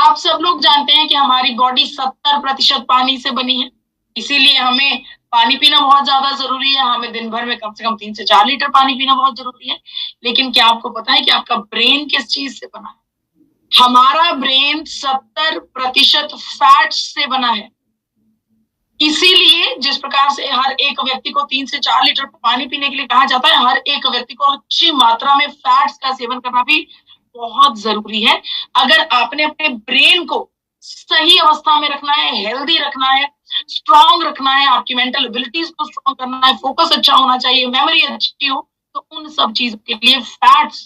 आप सब लोग जानते हैं कि हमारी बॉडी 70% पानी से बनी है, इसीलिए हमें पानी पीना बहुत ज्यादा जरूरी है। हमें दिन भर में कम से कम 3 से 4 लीटर पानी पीना बहुत जरूरी है। लेकिन क्या आपको पता है कि आपका ब्रेन किस चीज से बना है? हमारा ब्रेन 70% फैट्स से बना है। इसीलिए जिस प्रकार से हर एक व्यक्ति को 3 से 4 लीटर पानी पीने के लिए कहा जाता है, हर एक व्यक्ति को अच्छी मात्रा में फैट्स का सेवन करना भी बहुत जरूरी है। अगर आपने अपने ब्रेन को सही अवस्था में रखना है, हेल्दी रखना है, स्ट्रांग रखना है, आपकी मेंटल एबिलिटीज को स्ट्रांग करना है, फोकस अच्छा होना चाहिए, मेमोरी अच्छी हो, तो उन सब चीजों के लिए फैट्स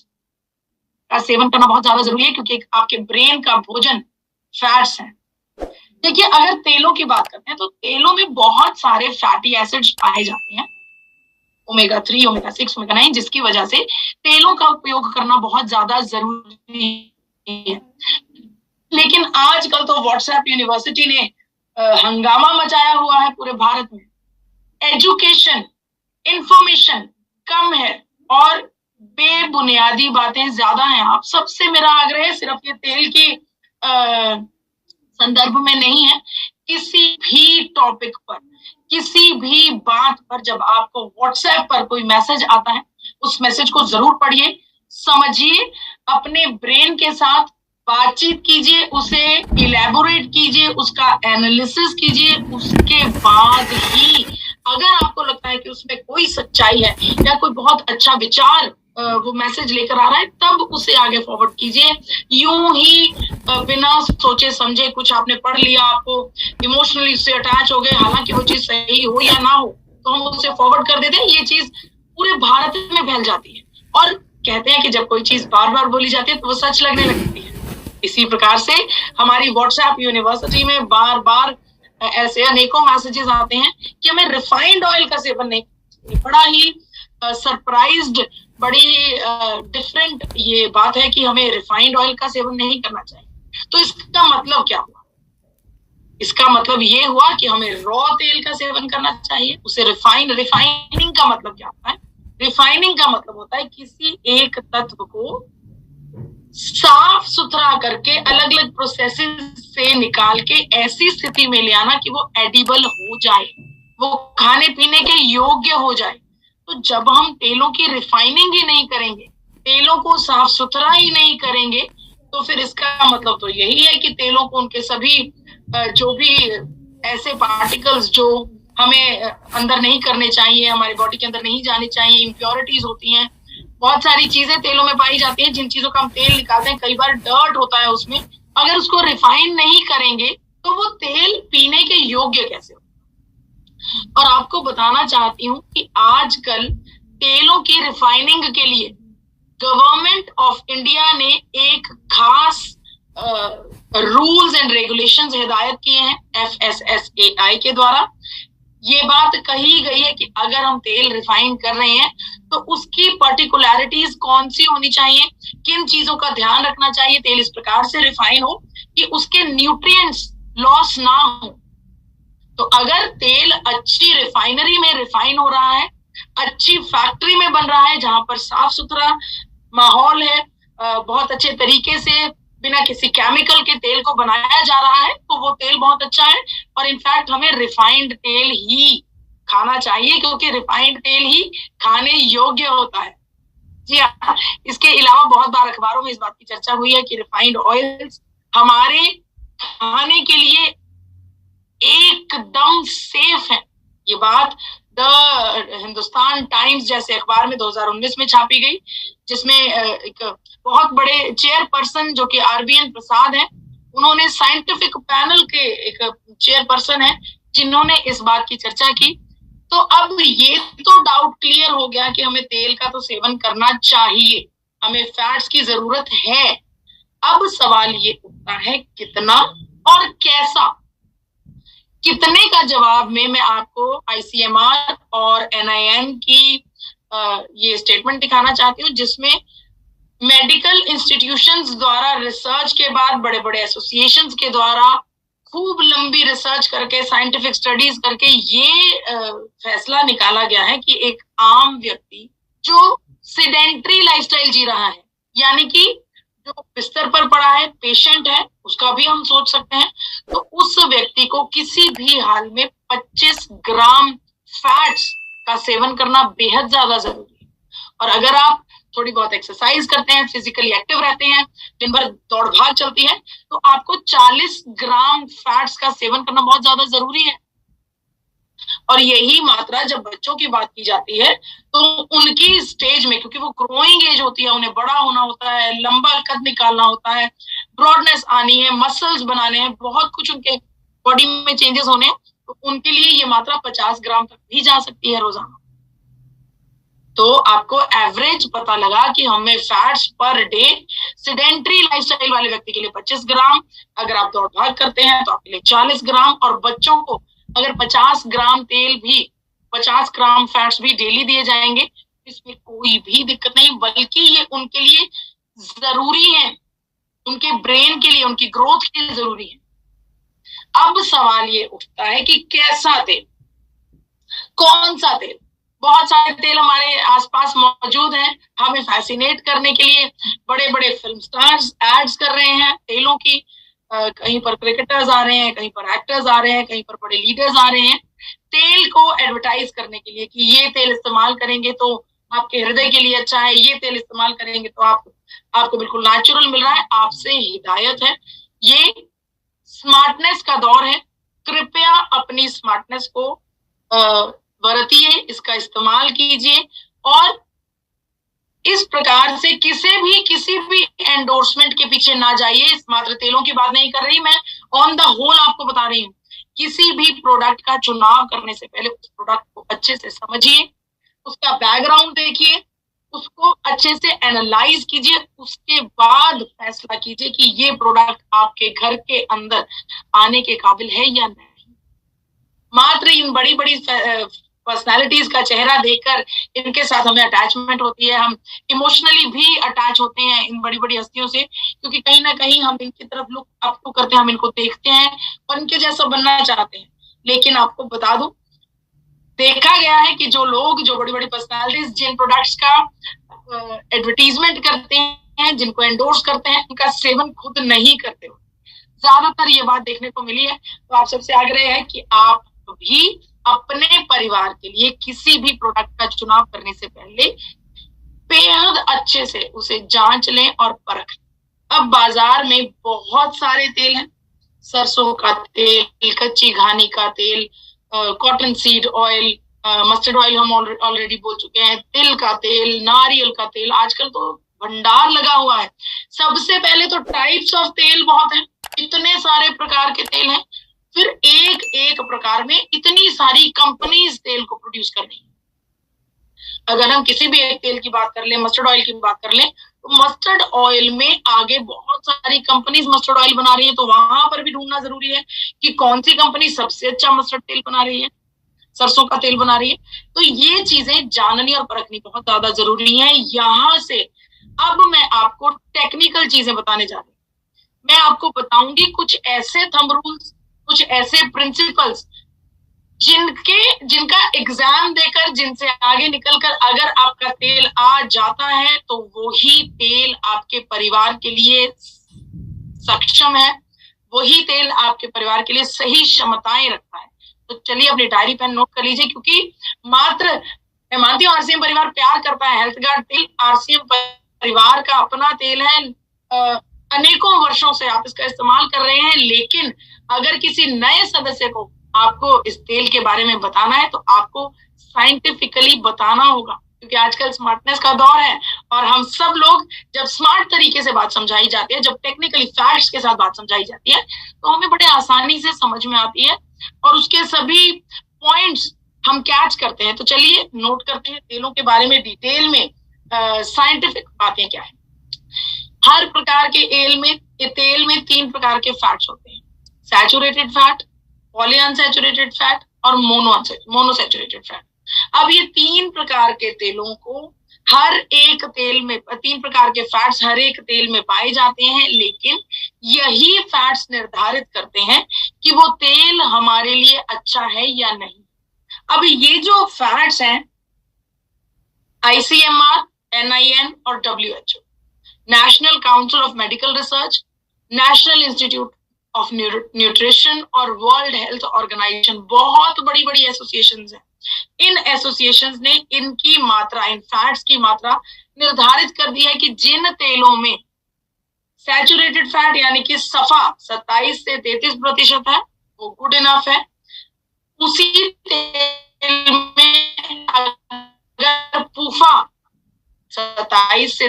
का सेवन करना बहुत ज्यादा जरूरी है, क्योंकि आपके ब्रेन का भोजन फैट्स है। देखिए, अगर तेलों की बात करते हैं तो तेलों में बहुत सारे फैटी एसिड्स पाए जाते हैं, ओमेगा 3, ओमेगा 6, ओमेगा 9, जिसकी वजह से तेलों का उपयोग करना बहुत ज्यादा जरूरी है। लेकिन आजकल तो व्हाट्सएप यूनिवर्सिटी ने हंगामा मचाया हुआ है पूरे भारत में। एजुकेशन, इंफॉर्मेशन कम है और बेबुनियादी बातें ज्यादा हैं। आप सबसे मेरा आग्रह है, सिर्फ ये तेल की संदर्भ में नहीं है, किसी भी टॉपिक पर, किसी भी बात पर जब आपको व्हाट्सएप पर कोई मैसेज आता है, उस मैसेज को जरूर पढ़िए, समझिए, अपने ब्रेन के साथ बातचीत कीजिए, उसे इलेबोरेट कीजिए, उसका एनालिसिस कीजिए। उसके बाद ही अगर आपको लगता है कि उसमें कोई सच्चाई है या कोई बहुत अच्छा विचार वो मैसेज लेकर आ रहा है, तब उसे आगे फॉरवर्ड कीजिए। यूं ही बिना सोचे समझे कुछ आपने पढ़ लिया, आपको इमोशनली उससे अटैच हो गए, हालांकि वो चीज सही हो या ना हो, तो हम उसे फॉरवर्ड कर देते हैं। ये चीज पूरे भारत में फैल जाती है और कहते हैं कि जब कोई चीज बार बार बोली जाती है तो वो सच लगने लगती है। इसी प्रकार से हमारी व्हाट्सएप यूनिवर्सिटी में बार बार ऐसे अनेकों मैसेजेस आते हैं कि हमें रिफाइंड ऑयल का सेवन नहीं। बड़ा ही सरप्राइज्ड, बड़ी डिफरेंट ये बात है कि हमें रिफाइंड ऑयल का सेवन नहीं करना चाहिए। तो इसका मतलब क्या हुआ? इसका मतलब ये हुआ कि हमें रॉ तेल का सेवन करना चाहिए, उसे रिफाइनिंग का मतलब क्या होता है? रिफाइनिंग का मतलब होता है किसी एक तत्व को साफ सुथरा करके अलग अलग प्रोसेसेस से निकाल के ऐसी स्थिति में ले आना कि वो एडिबल हो जाए, वो खाने पीने के योग्य हो जाए। तो जब हम तेलों की रिफाइनिंग ही नहीं करेंगे, तेलों को साफ सुथरा ही नहीं करेंगे, तो फिर इसका मतलब तो यही है कि तेलों को उनके सभी जो भी ऐसे पार्टिकल्स जो हमें अंदर नहीं करने चाहिए, हमारी बॉडी के अंदर नहीं जाने चाहिए, इम्प्योरिटीज होती हैं, बहुत सारी चीजें तेलों में पाई जाती हैं, जिन चीजों का हम तेल निकालते हैं, कई बार डर्ट होता है उसमें। अगर उसको रिफाइन नहीं करेंगे तो वो तेल पीने के योग्य कैसे हो? और आपको बताना चाहती हूँ कि आजकल तेलों की रिफाइनिंग के लिए गवर्नमेंट ऑफ इंडिया ने एक खास रूल्स एंड रेगुलेशंस हिदायत किए हैं FSSAI के द्वारा। ये बात कही गई है कि अगर हम तेल रिफाइन कर रहे हैं तो उसकी पर्टिकुलरिटीज कौन सी होनी चाहिए, किन चीजों का ध्यान रखना चाहिए, तेल इस प्रकार से रिफाइन हो कि उसके न्यूट्रिएंट्स लॉस ना हो। तो अगर तेल अच्छी रिफाइनरी में रिफाइन हो रहा है, अच्छी फैक्ट्री में बन रहा है जहां पर साफ सुथरा माहौल है, बहुत अच्छे तरीके से बिना किसी केमिकल के तेल को बनाया जा रहा है, तो वो तेल बहुत अच्छा है। और इनफैक्ट हमें रिफाइंड तेल ही खाना चाहिए, क्योंकि रिफाइंड तेल ही खाने योग्य होता है। जी हाँ, इसके अलावा बहुत बार अखबारों में इस बात की चर्चा हुई है कि रिफाइंड ऑयल्स हमारे खाने के लिए एकदम सेफ है। ये बात द हिंदुस्तान टाइम्स जैसे अखबार में 2019 में छापी गई, जिसमें एक बहुत बड़े चेयरपर्सन जो कि RBN प्रसाद है, उन्होंने साइंटिफिक पैनल के एक चेयरपर्सन है जिन्होंने इस बात की चर्चा की। तो अब ये तो डाउट क्लियर हो गया कि हमें तेल का तो सेवन करना चाहिए, हमें फैट्स की जरूरत है। अब सवाल ये उठता है कितना और कैसा। कितने का जवाब में मैं आपको ICMR और NIM की ये स्टेटमेंट दिखाना चाहती हूँ, जिसमें मेडिकल इंस्टीट्यूशंस द्वारा रिसर्च के बाद, बड़े बड़े एसोसिएशंस के द्वारा खूब लंबी रिसर्च करके, साइंटिफिक स्टडीज करके ये फैसला निकाला गया है कि एक आम व्यक्ति जो सेडेंटरी लाइफस्टाइल जी रहा है, यानी कि जो बिस्तर पर पड़ा है, पेशेंट है, उसका का भी हम सोच सकते हैं, तो उस व्यक्ति को किसी भी हाल में 25 ग्राम फैट्स का सेवन करना बेहद ज्यादा जरूरी है। और अगर आप थोड़ी बहुत एक्सरसाइज करते हैं, फिजिकली एक्टिव रहते हैं, दिन भर दौड़ भाग चलती है, तो आपको 40 ग्राम फैट्स का सेवन करना बहुत ज्यादा जरूरी है। और यही मात्रा जब बच्चों की बात की जाती है तो उनकी स्टेज में, क्योंकि वो ग्रोइंग एज होती है, उन्हें बड़ा होना होता है, लंबा कद निकालना होता है, ब्रॉडनेस आनी है, मसल्स बनाने हैं, बहुत कुछ उनके बॉडी में चेंजेस होने हैं, तो उनके लिए ये मात्रा 50 ग्राम तक भी जा सकती है रोजाना। तो आपको एवरेज पता लगा कि हमें fats per day sedentary lifestyle वाले व्यक्ति के लिए 25 ग्राम, अगर आप दौड़ भाग करते हैं तो आपके लिए 40 ग्राम, और बच्चों को अगर 50 ग्राम तेल भी, 50 ग्राम फैट्स भी डेली दिए जाएंगे, इसमें कोई भी दिक्कत नहीं, बल्कि ये उनके लिए जरूरी है, उनके ब्रेन के लिए, उनकी ग्रोथ के लिए जरूरी है। अब सवाल ये उठता है कि कैसा तेल, कौन सा तेल? बहुत सारे तेल हमारे आसपास मौजूद हैं, हमें फैसिनेट करने के लिए बड़े बड़े फिल्म स्टार्स एड्स कर रहे हैं तेलों की, कहीं पर क्रिकेटर्स आ रहे हैं, कहीं पर एक्टर्स आ रहे हैं, कहीं पर बड़े लीडर्स आ रहे हैं तेल को एडवर्टाइज करने के लिए कि ये तेल इस्तेमाल करेंगे तो आपके हृदय के लिए अच्छा है, ये तेल इस्तेमाल करेंगे तो आपको बिल्कुल नेचुरल मिल रहा है। आपसे हिदायत है, ये स्मार्टनेस का दौर है, कृपया अपनी स्मार्टनेस को बरतिए, इसका इस्तेमाल कीजिए, और इस प्रकार से किसी भी एंडोर्समेंट के पीछे ना जाइए। इस मात्र तेलों की बात नहीं कर रही मैं, ऑन द होल आपको बता रही हूँ। किसी भी प्रोडक्ट का चुनाव करने से पहले उस प्रोडक्ट को अच्छे से समझिए, उसका बैकग्राउंड देखिए, उसको अच्छे से एनालाइज कीजिए, उसके बाद फैसला कीजिए कि ये प्रोडक्ट आपके घर के अंदर आने के काबिल है या नहीं। मात्र इन बड़ी बड़ी पर्सनालिटीज का चेहरा देखकर इनके साथ हमें अटैचमेंट होती है, हम इमोशनली भी अटैच होते हैं इन बड़ी बड़ी हस्तियों से, क्योंकि कहीं ना कहीं हम इनकी तरफ लुक अप तो करते हैं, हम इनको देखते हैं और इनके जैसा बनना चाहते हैं। लेकिन आपको बता दूं, देखा गया है कि जो लोग, जो बड़ी बड़ी पर्सनालिटीज जिन प्रोडक्ट्स का एडवर्टीजमेंट करते हैं, जिनको एंडोर्स करते हैं, उनका सेवन खुद नहीं करते हो, ज्यादातर ये बात देखने को मिली है। तो आप सबसे आग्रह है कि आप भी अपने परिवार के लिए किसी भी प्रोडक्ट का चुनाव करने से पहले बेहद अच्छे से उसे जांच लें और परख लें। अब बाजार में बहुत सारे तेल हैं, सरसों का तेल, कच्ची घानी का तेल, cotton seed oil, mustard oil हम ऑलरेडी बोल चुके हैं, तिल का तेल, नारियल का तेल, आजकल तो भंडार लगा हुआ है। सबसे पहले तो टाइप्स ऑफ तेल बहुत है, इतने सारे प्रकार के तेल हैं, फिर एक एक प्रकार में इतनी सारी कंपनीज तेल को प्रोड्यूस कर रही है। अगर हम किसी भी एक तेल की बात कर लें, मस्टर्ड ऑयल की बात कर लें, तो मस्टर्ड ऑयल में आगे बहुत सारी कंपनीज मस्टर्ड ऑयल बना रही है, तो वहां पर भी ढूंढना जरूरी है कि कौन सी कंपनी सबसे अच्छा मस्टर्ड तेल बना रही है, सरसों का तेल बना रही है। तो ये चीजें जाननी और परखनी बहुत ज्यादा जरूरी है। यहां से अब मैं आपको टेक्निकल चीजें बताने जा रही हूँ। मैं आपको बताऊंगी कुछ ऐसे थंब रूल्स, कुछ ऐसे प्रिंसिपल्स जिनका एग्जाम देकर, जिनसे आगे निकलकर अगर आपका तेल आ जाता है तो वही तेल आपके परिवार के लिए सक्षम है, वही तेल आपके परिवार के लिए सही क्षमताएं रखता है। तो चलिए अपनी डायरी पेन नोट कर लीजिए, क्योंकि मात्र, मैं मानती हूँ आरसीएम परिवार प्यार करता है हेल्थ गार्ड तेल, आरसीएम परिवार का अपना तेल है, अनेकों वर्षों से आप इसका इस्तेमाल कर रहे हैं। लेकिन अगर किसी नए सदस्य को आपको इस तेल के बारे में बताना है तो आपको साइंटिफिकली बताना होगा, क्योंकि आजकल स्मार्टनेस का दौर है और हम सब लोग जब स्मार्ट तरीके से बात समझाई जाती है, जब टेक्निकली फैक्ट्स के साथ बात समझाई जाती है, तो हमें बड़े आसानी से समझ में आती है और उसके सभी पॉइंट्स हम कैच करते हैं। तो चलिए नोट करते हैं तेलों के बारे में डिटेल में, साइंटिफिक बातें क्या है। हर प्रकार के तेल में 3 प्रकार के फैट्स होते हैं, सैचुरेटेड फैट, पॉलीअनसैचुरेटेड फैट और मोनोसैचुरेटेड फैट। अब ये 3 प्रकार के तेलों को हर एक तेल में, 3 प्रकार के फैट्स हर एक तेल में पाए जाते हैं, लेकिन यही फैट्स निर्धारित करते हैं कि वो तेल हमारे लिए अच्छा है या नहीं। अब ये जो फैट्स हैं, ICMR, NIN और WHO, national council of medical research, national institute of nutrition और वर्ल्ड हेल्थ ऑर्गेनाइजेशन, बहुत बड़ी बड़ी एसोसिएशंस हैं। इन एसोसिएशंस ने इनकी मात्रा, इन फैट्स की मात्रा निर्धारित कर दी है कि जिन तेलों में सैचुरेटेड फैट यानी कि सफा 27 से 33% है, वो गुड इनफ है। उसी तेल में अगर पूफा 27 से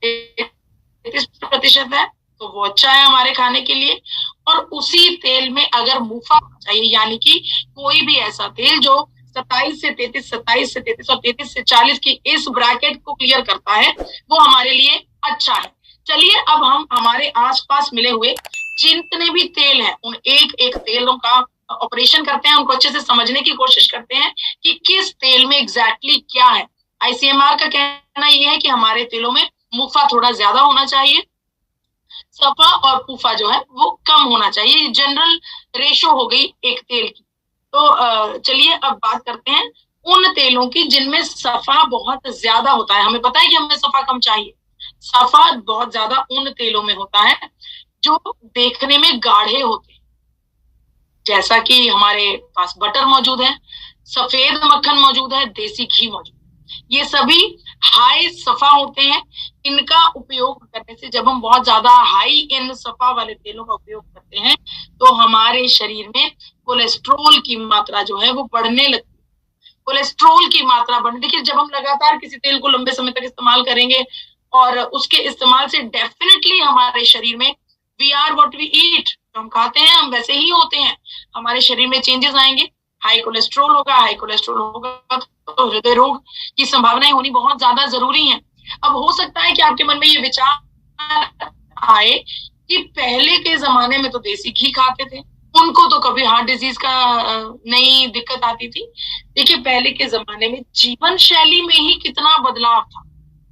33% है तो वो अच्छा है हमारे खाने के लिए। और उसी तेल में अगर मुफा चाहिए, यानी कि कोई भी ऐसा तेल जो 27 से 33, 27 से 33 और 33 से 40 की इस ब्रैकेट को क्लियर करता है, वो हमारे लिए अच्छा है। चलिए अब हम हमारे आसपास मिले हुए जितने भी तेल हैं उन एक एक तेलों का ऑपरेशन करते हैं, उनको अच्छे से समझने की कोशिश करते हैं कि किस तेल में एग्जैक्टली क्या है। आईसीएमआर का कहना यह है कि हमारे तेलों में मुफा थोड़ा ज्यादा होना चाहिए, सफा और पूफा जो है वो कम होना चाहिए। जनरल रेशो हो गई एक तेल की। तो चलिए अब बात करते हैं उन तेलों की जिनमें सफा बहुत ज्यादा होता है। हमें पता है कि हमें सफा कम चाहिए। सफा बहुत ज्यादा उन तेलों में होता है जो देखने में गाढ़े होते हैं, जैसा कि हमारे पास बटर मौजूद है, सफेद मक्खन मौजूद है, देसी घी मौजूद है। ये सभी हाई सफा होते हैं। इनका उपयोग करने से, जब हम बहुत ज्यादा हाई इन सफा वाले तेलों का उपयोग करते हैं तो हमारे शरीर में कोलेस्ट्रोल की मात्रा जो है वो बढ़ने लगती है। कोलेस्ट्रोल की मात्रा बढ़ने, देखिए जब हम लगातार किसी तेल को लंबे समय तक इस्तेमाल करेंगे और उसके इस्तेमाल से डेफिनेटली हमारे शरीर में we are what we eat, जो हम खाते हैं हम वैसे ही होते हैं। हमारे शरीर में चेंजेस आएंगे, हाई कोलेस्ट्रोल होगा, हाई कोलेस्ट्रोल होगा तो हृदय रोग की संभावनाएं होनी बहुत ज्यादा जरूरी है। अब हो सकता है कि आपके मन में ये विचार आए कि पहले के जमाने में तो देसी घी खाते थे, उनको तो कभी हार्ट डिजीज का नहीं दिक्कत आती थी। देखिए पहले के जमाने में जीवन शैली में ही कितना बदलाव था।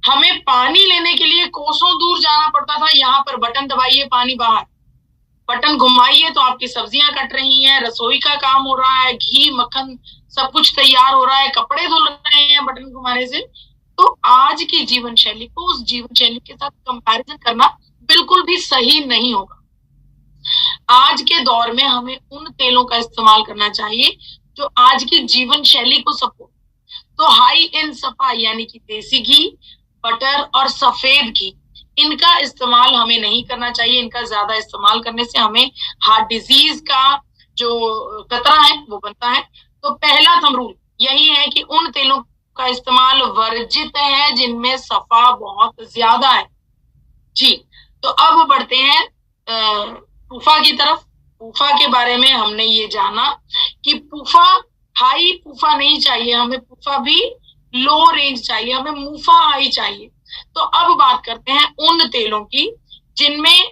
हमें पानी लेने के लिए कोसों दूर जाना पड़ता था, यहाँ पर बटन दबाइए पानी बाहर, बटन घुमाइए तो आपकी सब्जियां कट रही हैं, रसोई का काम हो रहा है, घी मक्खन सब कुछ तैयार हो रहा है, कपड़े धुल रहे हैं बटन घुमाने से। तो आज की जीवन शैली को उस जीवन शैली के साथ कंपैरिजन करना बिल्कुल भी सही नहीं होगा। आज के दौर में हमें उन तेलों का इस्तेमाल करना चाहिए जो आज की जीवन शैली को सपोर्ट। तो हाई इन सफा यानी कि देसी घी, बटर और सफेद घी, इनका इस्तेमाल हमें नहीं करना चाहिए। इनका ज्यादा इस्तेमाल करने से हमें हार्ट डिजीज का जो खतरा है वो बनता है। तो पहला थंब रूल यही है कि उन तेलों का इस्तेमाल वर्जित है जिनमें सफा बहुत ज्यादा है। जी, तो अब बढ़ते हैं पूफा की तरफ। पूफा के बारे में हमने ये जाना कि पूफा हाई पूफा नहीं चाहिए, हमें पूफा भी लो रेंज चाहिए, हमें मुफा हाई चाहिए। तो अब बात करते हैं उन तेलों की जिनमें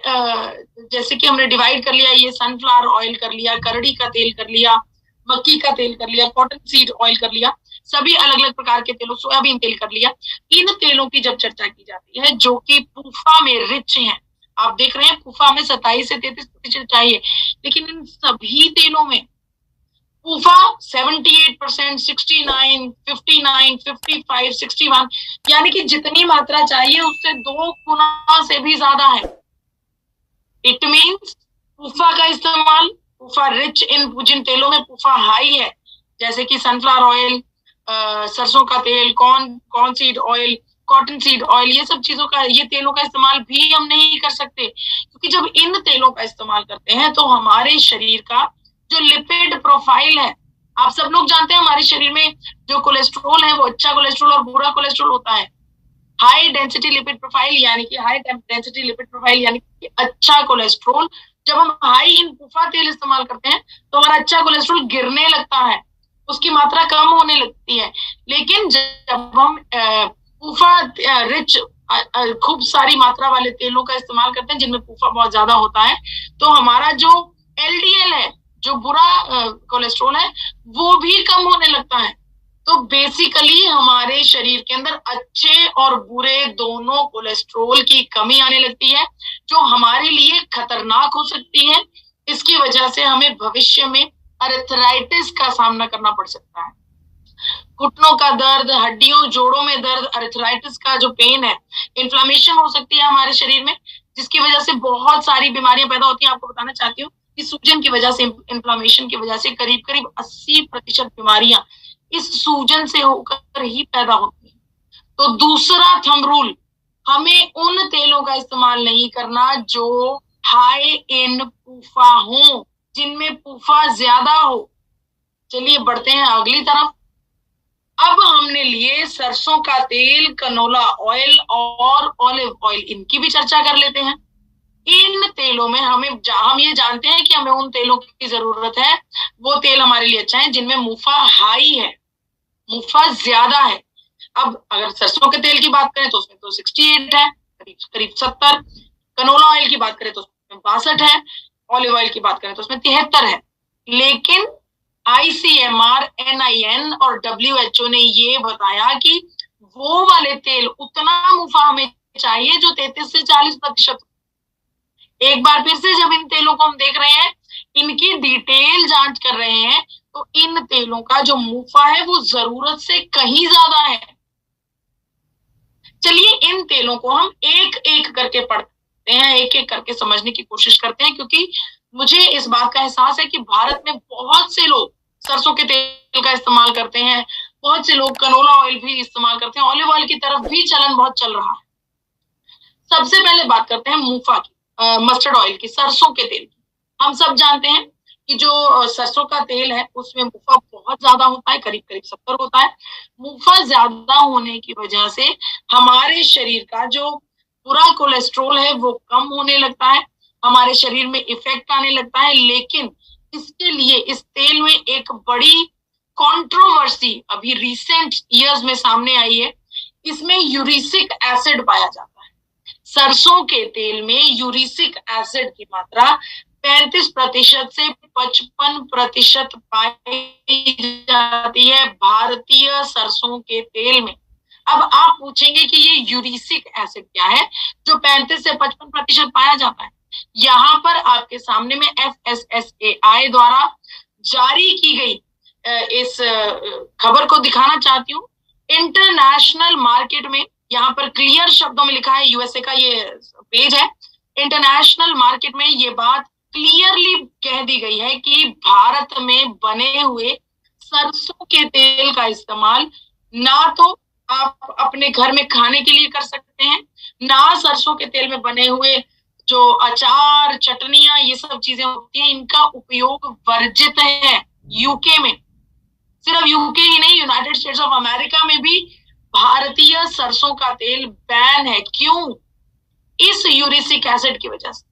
जैसे कि हमने डिवाइड कर लिया, ये सनफ्लावर ऑयल कर लिया, करड़ी का तेल कर लिया, मक्की का तेल कर लिया, कॉटन सीड ऑयल कर लिया, सभी अलग अलग प्रकार के तेलों, सोयाबीन तेल कर लिया। इन तेलों की जब चर्चा की जाती है जो कि पूफा में रिच हैं, आप देख रहे हैं पूफा में 27 से 33% चाहिए, लेकिन इन सभी तेलों में पूफा 78%, 69, 59, 55, 61 यानी कि जितनी मात्रा चाहिए उससे 2 गुना से भी ज्यादा है। इट मीन्स पूफा का इस्तेमाल, पूफा रिच इन जिन तेलों में पूफा हाई है, जैसे कि सनफ्लावर ऑयल, सरसों का तेल, corn seed oil, cotton seed oil, ये सब चीजों का, ये तेलों का इस्तेमाल भी हम नहीं कर सकते, क्योंकि जब इन तेलों का इस्तेमाल करते हैं तो हमारे शरीर का जो लिपिड प्रोफाइल है, आप सब लोग जानते हैं हमारे शरीर में जो कोलेस्ट्रोल है वो अच्छा कोलेस्ट्रोल और बुरा कोलेस्ट्रोल होता है। हाई डेंसिटी लिपिड प्रोफाइल यानी कि हाई डेंसिटी लिपिड प्रोफाइल यानी कि अच्छा कोलेस्ट्रोल, जब हम हाई इन पूफा तेल इस्तेमाल करते हैं तो हमारा अच्छा कोलेस्ट्रोल गिरने लगता है, उसकी मात्रा कम होने लगती है। लेकिन जब हम पूफा रिच खूब सारी मात्रा वाले तेलों का इस्तेमाल करते हैं जिनमें पूफा बहुत ज्यादा होता है, तो हमारा जो एलडीएल है, जो बुरा कोलेस्ट्रोल है, वो भी कम होने लगता है। तो बेसिकली हमारे शरीर के अंदर अच्छे और बुरे दोनों कोलेस्ट्रोल की कमी आने लगती है, जो हमारे लिए खतरनाक हो सकती है। इसकी वजह से हमें भविष्य में अर्थराइटिस का सामना करना पड़ सकता है। घुटनों का दर्द, हड्डियों जोड़ों में दर्द, अर्थराइटिस का जो पेन है, इन्फ्लेमेशन हो सकती है हमारे शरीर में, जिसकी वजह से बहुत सारी बीमारियां पैदा होती हैं। आपको बताना चाहती हूँ कि सूजन की वजह से, इन्फ्लामेशन की वजह से करीब करीब 80% बीमारियां इस सूजन से होकर ही पैदा होती हैं। तो दूसरा थंब रूल, हमें उन तेलों का इस्तेमाल नहीं करना जो हाई इन पूफा हो, जिनमें पूफा ज्यादा हो। चलिए बढ़ते हैं अगली तरफ। अब हमने लिए सरसों का तेल, कनोला ऑयल और ऑलिव ऑयल, इनकी भी चर्चा कर लेते हैं। इन तेलों में हम ये जानते हैं कि हमें उन तेलों की जरूरत है, वो तेल हमारे लिए अच्छा है जिनमें मुफा हाई है, मुफा ज्यादा है। अब अगर सरसों के तेल की बात करें तो उसमें तो 68 है, करीब करीब 70। कनोला ऑयल की बात करें तो उसमें 62 है। ऑलिव ऑयल की बात करें तो उसमें 73 है। लेकिन ICMR, NIN और WHO ने ये बताया कि वो वाले तेल उतना मुफा हमें चाहिए जो 33 से 40%। एक बार फिर से जब इन तेलों को हम देख रहे हैं, इनकी डिटेल जांच कर रहे हैं, तो इन तेलों का जो मुफा है वो जरूरत से कहीं ज्यादा है। चलिए इन तेलों को हम एक एक करके पढ़ते हैं, एक एक करके समझने की कोशिश करते हैं, क्योंकि मुझे इस बात का एहसास है कि भारत में बहुत से लोग सरसों के तेल का इस्तेमाल करते हैं, बहुत से लोग कनोला ऑयल भी इस्तेमाल करते हैं, ऑलिव ऑयल की तरफ भी चलन बहुत चल रहा है। सबसे पहले बात करते हैं मुफा की, मस्टर्ड ऑयल की, सरसों के तेल की। हम सब जानते हैं कि जो सरसों का तेल है उसमें मुफा बहुत ज्यादा होता है, करीब करीब 70 होता है। मुफा ज्यादा होने की वजह से हमारे शरीर का जो पूरा कोलेस्ट्रोल है वो कम होने लगता है, हमारे शरीर में इफेक्ट आने लगता है। लेकिन इसके लिए इस तेल में एक बड़ी कंट्रोवर्सी अभी रिसेंट ईयर्स में सामने आई है। इसमें यूरिसिक एसिड पाया जाता है। सरसों के तेल में यूरिसिक एसिड की मात्रा 35% से 55% पाई जाती है भारतीय सरसों के तेल में। अब आप पूछेंगे कि ये यूरिसिक एसिड क्या है जो 35 से 55% पाया जाता है। यहाँ पर आपके सामने में FSSAI द्वारा जारी की गई इस खबर को दिखाना चाहती हूँ। इंटरनेशनल मार्केट में, यहाँ पर क्लियर शब्दों में लिखा है, यूएसए का ये पेज है, इंटरनेशनल मार्केट में ये बात क्लियरली कह दी गई है कि भारत में बने हुए सरसों के तेल का इस्तेमाल ना तो आप अपने घर में खाने के लिए कर सकते हैं, ना सरसों के तेल में बने हुए जो अचार, चटनियां, ये सब चीजें होती हैं, इनका उपयोग वर्जित है। यूके में, सिर्फ यूके ही नहीं, यूनाइटेड स्टेट्स ऑफ अमेरिका में भी भारतीय सरसों का तेल बैन है। क्यों? इस यूरिसिक एसिड की वजह से।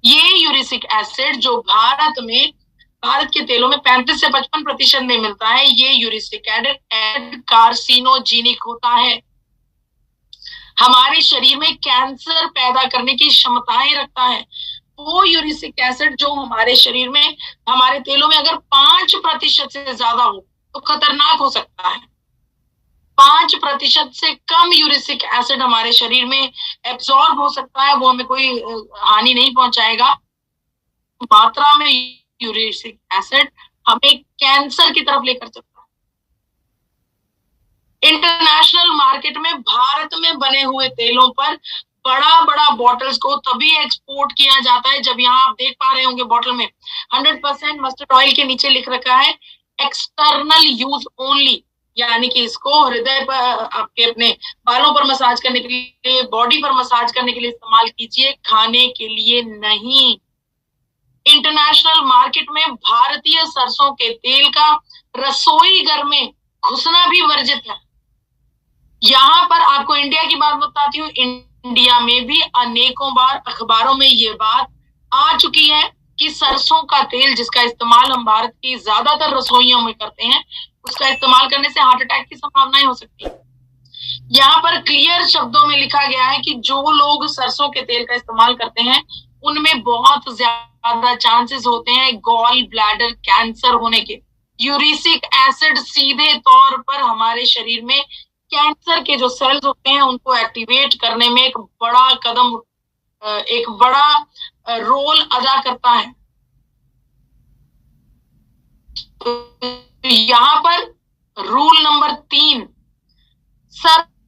ये यूरिसिक एसिड जो भारत के तेलों में 35 से 55% में मिलता है, ये यूरिसिक एसिड कार्सिनोजेनिक होता है, हमारे शरीर में कैंसर पैदा करने की क्षमताएं रखता है। वो यूरिसिक एसिड जो हमारे शरीर में, हमारे तेलों में अगर 5% से ज्यादा हो तो खतरनाक हो सकता है। 5% से कम यूरिसिक एसिड हमारे शरीर में एब्जॉर्ब हो सकता है, वो हमें कोई हानि नहीं पहुंचाएगा। मात्रा में यूरिसिक एसिड हमें कैंसर की तरफ लेकर चलता है। इंटरनेशनल मार्केट में भारत में बने हुए तेलों पर बड़ा बड़ा बॉटल्स को तभी एक्सपोर्ट किया जाता है जब, यहाँ आप देख पा रहे होंगे बॉटल में 100% मस्टर्ड ऑयल के नीचे लिख रखा है एक्सटर्नल यूज ओनली, यानी कि इसको हृदय पर, आपके अपने बालों पर मसाज करने के लिए, बॉडी पर मसाज करने के लिए इस्तेमाल कीजिए, खाने के लिए नहीं। इंटरनेशनल मार्केट में भारतीय सरसों के तेल का रसोई घर में घुसना भी वर्जित है। यहाँ पर आपको इंडिया की बात बताती हूँ, इंडिया में भी अनेकों बार अखबारों में ये बात आ चुकी है कि सरसों का तेल जिसका इस्तेमाल हम भारत की ज्यादातर रसोइयों में करते हैं, उसका इस्तेमाल करने से हार्ट अटैक की संभावनाएं हो सकती है। यहाँ पर क्लियर शब्दों में लिखा गया है कि जो लोग सरसों के तेल का इस्तेमाल करते हैं उनमें बहुत ज्यादा चांसेस होते हैं गॉल ब्लैडर कैंसर होने के। यूरिसिक एसिड सीधे तौर पर हमारे शरीर में कैंसर के जो सेल्स होते हैं उनको एक्टिवेट करने में एक बड़ा कदम, एक बड़ा रोल अदा करता है। तो यहाँ पर रूल नंबर 3,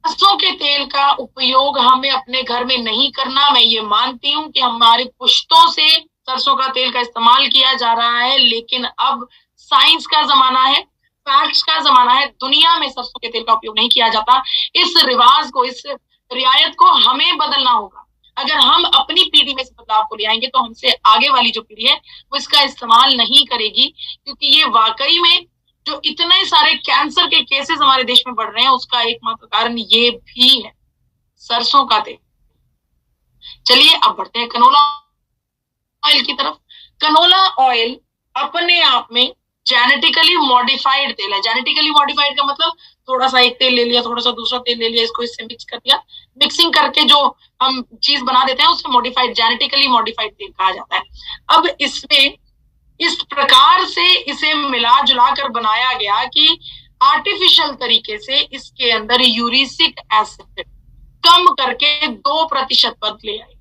सरसों के तेल का उपयोग हमें अपने घर में नहीं करना। मैं ये मानती हूँ कि हमारे पुश्तों से सरसों का तेल का इस्तेमाल किया जा रहा है, लेकिन अब साइंस का जमाना है, फैक्ट्स का जमाना है, दुनिया में सरसों के तेल का उपयोग नहीं किया जाता। इस रिवाज को, इस रियायत को हमें बदलना होगा। अगर हम अपनी पीढ़ी में इस बदलाव को ले आएंगे तो हमसे आगे वाली जो पीढ़ी है वो इसका इस्तेमाल नहीं करेगी, क्योंकि ये वाकई में जो इतने सारे कैंसर के केसेस हमारे देश में बढ़ रहे हैं उसका एकमात्र कारण ये भी है, सरसों का तेल। चलिए अब बढ़ते हैं कनोला ऑयल की तरफ। कनोला ऑयल अपने आप में जेनेटिकली मॉडिफाइड तेल है। जेनेटिकली मॉडिफाइड का मतलब थोड़ा सा एक तेल ले लिया, थोड़ा सा दूसरा तेल ले लिया, इसको इससे मिक्स कर दिया। मिक्सिंग करके जो हम चीज बना देते हैं उसे मॉडिफाइड, जेनेटिकली मॉडिफाइड तेल कहा जाता है। अब इसमें इस प्रकार से इसे मिला जुला कर बनाया गया कि आर्टिफिशियल तरीके से इसके अंदर यूरिसिक एसिड कम करके 2% पर ले आए,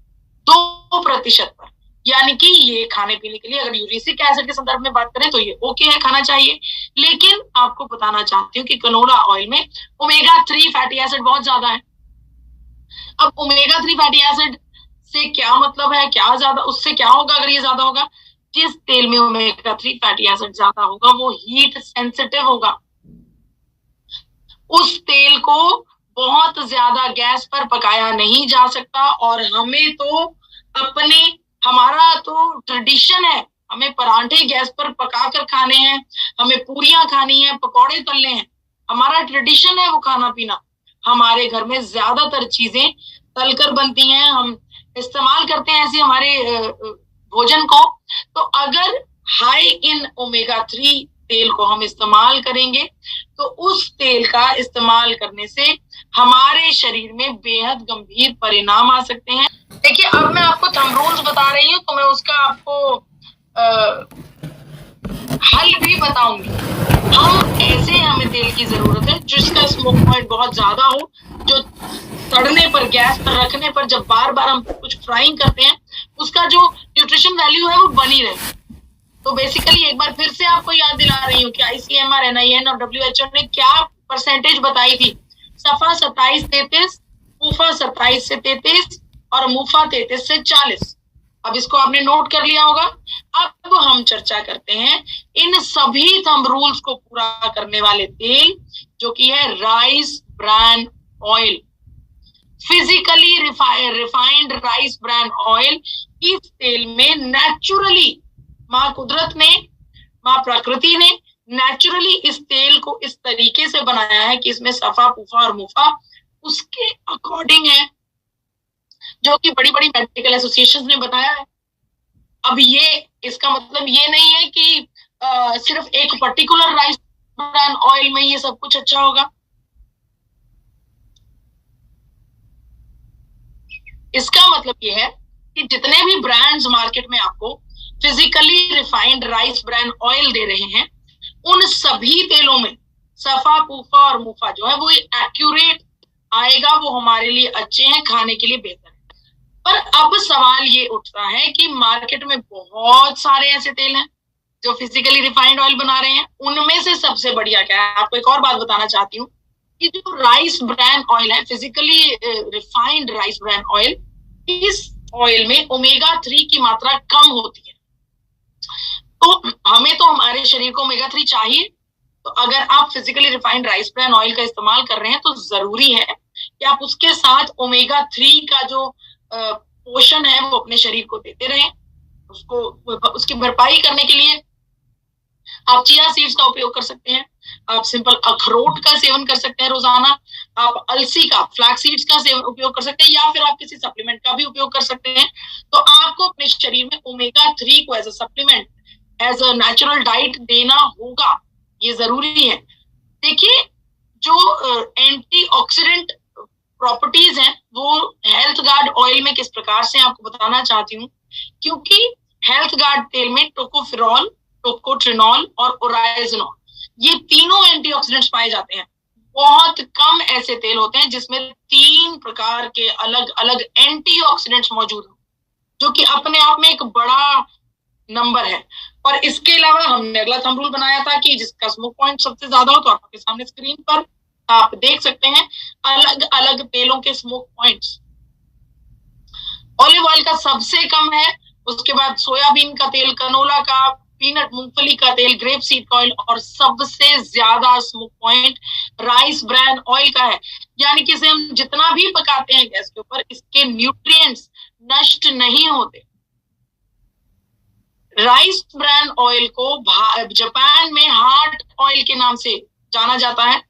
2% पर। यानी कि ये खाने पीने के लिए, अगर यूरिसिक एसिड के संदर्भ में बात करें तो ये ओके है, खाना चाहिए। लेकिन आपको बताना चाहती हूँ कि कनोला ऑयल में ओमेगा 3 फैटी एसिड बहुत ज्यादा है। अब ओमेगा 3 फैटी एसिड से क्या मतलब है, क्या ज्यादा, उससे क्या होगा अगर ये ज्यादा होगा? जिस तेल में ओमेगा 3 फैटी एसिड ज्यादा होगा वो हीट सेंसिटिव होगा। उस तेल को बहुत ज्यादा गैस पर पकाया नहीं जा सकता, और हमें तो अपने, हमारा तो ट्रेडिशन है, हमें परांठे गैस पर पका कर खाने हैं, हमें पूरियां खानी है, पकौड़े तलने हैं, हमारा ट्रेडिशन है वो खाना पीना। हमारे घर में ज्यादातर चीजें तलकर बनती हैं, हम इस्तेमाल करते हैं ऐसे हमारे भोजन को। तो अगर हाई इन ओमेगा 3 तेल को हम इस्तेमाल करेंगे तो उस तेल का इस्तेमाल करने से हमारे शरीर में बेहद गंभीर परिणाम आ सकते हैं। देखिए अब मैं आपको थंब रूल्स बता रही हूँ तो मैं उसका आपको हल भी बताऊंगी। हम ऐसे, हमें तेल की जरूरत है जिसका स्मोक पॉइंट बहुत ज्यादा हो, जो सड़ने पर, गैस पर रखने पर जब बार बार हम कुछ फ्राइंग करते हैं उसका जो न्यूट्रिशन वैल्यू है वो बनी रहे। तो बेसिकली एक बार फिर से आपको याद दिला रही हूँ कि ICMR, NIN और WHO ने क्या परसेंटेज बताई थी। सफा 27-33, फूफा 27 से 33 और मुफा 33 से 40। अब इसको आपने नोट कर लिया होगा। अब हम चर्चा करते हैं इन सभी थंब रूल्स को पूरा करने वाले तेल, जो कि है rice bran oil, physically refined rice bran oil. इस तेल में नेचुरली माँ कुदरत ने, माँ प्रकृति ने नेचुरली इस तेल को इस तरीके से बनाया है कि इसमें सफा, पूफा और मुफा उसके अकॉर्डिंग है, जो कि बड़ी बड़ी मेडिकल एसोसिएशन ने बताया है। अब ये, इसका मतलब ये नहीं है कि सिर्फ एक पर्टिकुलर राइस ब्रान ऑयल में ये सब कुछ अच्छा होगा। इसका मतलब ये है कि जितने भी ब्रांड्स मार्केट में आपको physically refined rice bran oil दे रहे हैं, उन सभी तेलों में सफा, पूफा और मुफा जो है वो एक्यूरेट आएगा, वो हमारे लिए अच्छे हैं, खाने के लिए बेहतर है। पर अब सवाल ये उठता है कि मार्केट में बहुत सारे ऐसे तेल हैं जो फिजिकली रिफाइंड ऑयल बना रहे हैं, उनमें से सबसे बढ़िया क्या है? आपको एक और बात बताना चाहती हूँ कि जो राइस ब्रान ऑयल है, physically refined rice bran oil, इस ऑयल में ओमेगा 3 की मात्रा कम होती है। तो हमें तो हमारे शरीर को ओमेगा 3 चाहिए, तो अगर आप physically refined rice bran oil का इस्तेमाल कर रहे हैं तो जरूरी है कि आप उसके साथ ओमेगा 3 का जो पोषण है वो अपने शरीर को देते रहें। उसको, उसकी भरपाई करने के लिए आप चिया सीड्स का उपयोग कर सकते हैं, आप सिंपल अखरोट का सेवन कर सकते हैं रोजाना, आप अलसी का, फ्लैक्स सीड्स का सेवन उपयोग कर सकते हैं, या फिर आप किसी सप्लीमेंट का भी उपयोग कर सकते हैं। तो आपको अपने शरीर में ओमेगा 3 को as a supplement, as a natural diet देना होगा, ये जरूरी है। देखिए जो एंटीऑक्सीडेंट प्रॉपर्टीज हैं वो हेल्थ गार्ड ऑयल में किस प्रकार से आपको बताना चाहती हूँ, क्योंकि हेल्थ गार्ड तेल में टोकोफेरॉल, टोकोट्रिनॉल और ओराइजनॉल, ये तीनों एंटीऑक्सीडेंट्स पाए जाते हैं। बहुत कम ऐसे तेल होते हैं जिसमें 3 प्रकार के अलग अलग एंटीऑक्सीडेंट्स मौजूद हो, जो कि अपने आप में एक बड़ा नंबर है। और इसके अलावा हमने अगला थंब रूल बनाया था कि जिसका स्मोक पॉइंट सबसे ज्यादा हो, तो आपके सामने स्क्रीन पर आप देख सकते हैं अलग अलग तेलों के स्मोक पॉइंट्स। ऑलिव ऑयल का सबसे कम है, उसके बाद सोयाबीन का तेल, कनोला का, पीनट मूंगफली का तेल, ग्रेप सीड ऑयल, और सबसे ज्यादा smoke point rice bran oil का है। यानी कि इसे हम जितना भी पकाते हैं गैस के ऊपर, इसके न्यूट्रिएंट्स नष्ट नहीं होते। राइस ब्रान ऑयल को जापान में हार्ट ऑयल के नाम से जाना जाता है।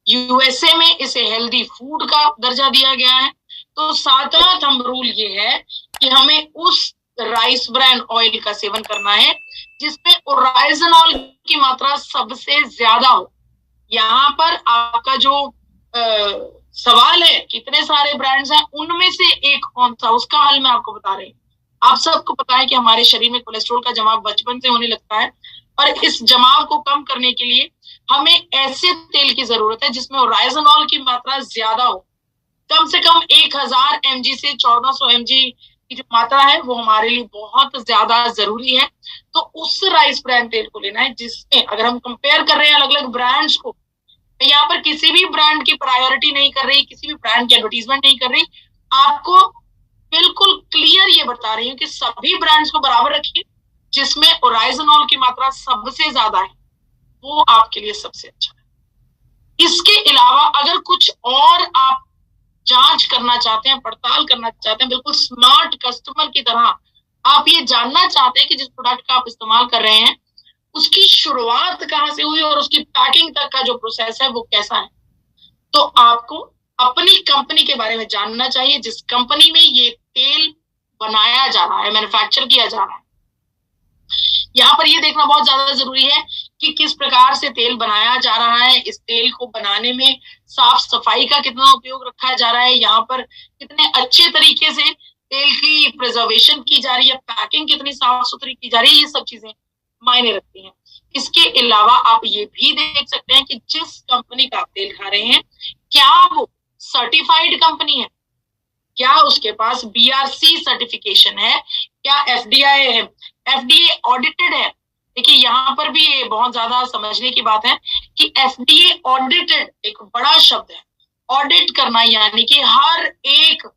यूएसए में इसे हेल्दी फूड का दर्जा दिया गया है। तो सातवां थंब रूल ये है कि हमें उस राइस ब्रान ऑयल का सेवन करना है जिसमें ओराइजनॉल की मात्रा सबसे ज्यादा हो। यहाँ पर आपका जो सवाल है कितने सारे ब्रांड्स हैं, उनमें से एक कौन सा, उसका हल मैं आपको बता रही हूँ। आप सबको पता है कि हमारे शरीर में कोलेस्ट्रॉल का जमाव बचपन से होने लगता है, और इस जमाव को कम करने के लिए हमें ऐसे तेल की जरूरत है जिसमें ओराइजनॉल की मात्रा ज्यादा हो। कम से कम 1000 mg से 1400 mg की जो मात्रा है वो हमारे लिए बहुत ज्यादा जरूरी है। तो उस राइस ब्रान तेल को लेना है जिसमें, अगर हम कंपेयर कर रहे हैं अलग अलग ब्रांड्स को, मैं यहाँ पर किसी भी ब्रांड की प्रायोरिटी नहीं कर रही, किसी भी ब्रांड की एडवर्टीजमेंट नहीं कर रही, आपको बिल्कुल क्लियर ये बता रही हूँ कि सभी ब्रांड्स को बराबर रखिए, जिसमें ओराइजनॉल की मात्रा सबसे ज्यादा है वो आपके लिए सबसे अच्छा है। इसके अलावा अगर कुछ और आप जांच करना चाहते हैं, पड़ताल करना चाहते हैं, बिल्कुल स्मार्ट कस्टमर की तरह आप ये जानना चाहते हैं कि जिस प्रोडक्ट का आप इस्तेमाल कर रहे हैं उसकी शुरुआत कहाँ से हुई और उसकी पैकिंग तक का जो प्रोसेस है वो कैसा है, तो आपको अपनी कंपनी के बारे में जानना चाहिए जिस कंपनी में ये तेल बनाया जा रहा है, मैन्युफैक्चर किया जा रहा है। यहाँ पर ये देखना बहुत ज्यादा जरूरी है कि किस प्रकार से तेल बनाया जा रहा है, इस तेल को बनाने में साफ सफाई का कितना उपयोग रखा जा रहा है, यहाँ पर कितने अच्छे तरीके से तेल की प्रिजर्वेशन की जा रही है, पैकिंग कितनी साफ सुथरी की जा रही है, ये सब चीजें मायने रखती हैं। इसके अलावा आप ये भी देख सकते हैं कि जिस कंपनी का आप तेल खा रहे हैं क्या वो सर्टिफाइड कंपनी है, क्या उसके पास बीआरसी सर्टिफिकेशन है, क्या एफडीआई है, एफडीए ऑडिटेड है। देखिए यहाँ पर भी ये बहुत ज्यादा समझने की बात है कि एफडीए ऑडिटेड एक बड़ा शब्द है। ऑडिट करना यानी कि हर एक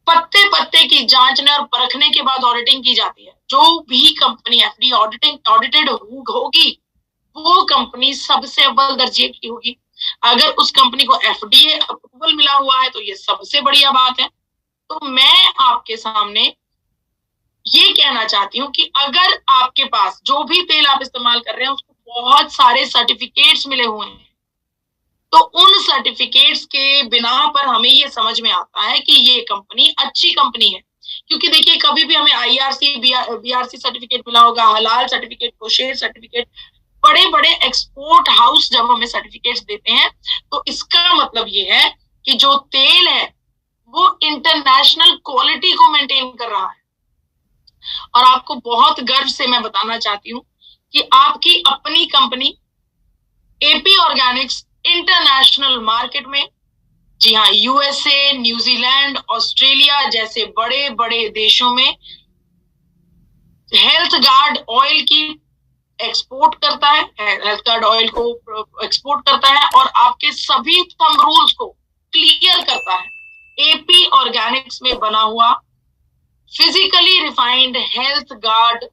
पत्ते पत्ते की जांचने और परखने के बाद ऑडिटिंग की जाती है। जो भी कंपनी एफडीए ऑडिटेड होगी वो कंपनी सबसे अव्वल दर्जे की होगी। अगर उस कंपनी को एफडीए अप्रूवल मिला हुआ है तो ये सबसे बढ़िया बात है। तो मैं आपके सामने ये कहना चाहती हूँ कि अगर आपके पास जो भी तेल आप इस्तेमाल कर रहे हैं उसको बहुत सारे सर्टिफिकेट्स मिले हुए हैं, तो उन सर्टिफिकेट्स के बिना पर हमें ये समझ में आता है कि ये कंपनी अच्छी कंपनी है। क्योंकि देखिए कभी भी हमें आईआरसी बीआरसी सर्टिफिकेट मिला होगा, हलाल सर्टिफिकेट, कोशेर सर्टिफिकेट, बड़े बड़े एक्सपोर्ट हाउस जब हमें सर्टिफिकेट्स देते हैं तो इसका मतलब ये है कि जो तेल है वो इंटरनेशनल क्वालिटी को मेंटेन कर रहा है। और आपको बहुत गर्व से मैं बताना चाहती हूँ कि आपकी अपनी company AP Organics international market में, जी हाँ, यूएसए, न्यूजीलैंड, ऑस्ट्रेलिया जैसे बड़े बड़े देशों में हेल्थ गार्ड ऑयल की एक्सपोर्ट करता है, हेल्थ गार्ड ऑयल को एक्सपोर्ट करता है और आपके सभी थंब रूल्स को क्लियर करता है। एपी ऑर्गेनिक्स में बना हुआ फिजिकली रिफाइंड हेल्थ गार्ड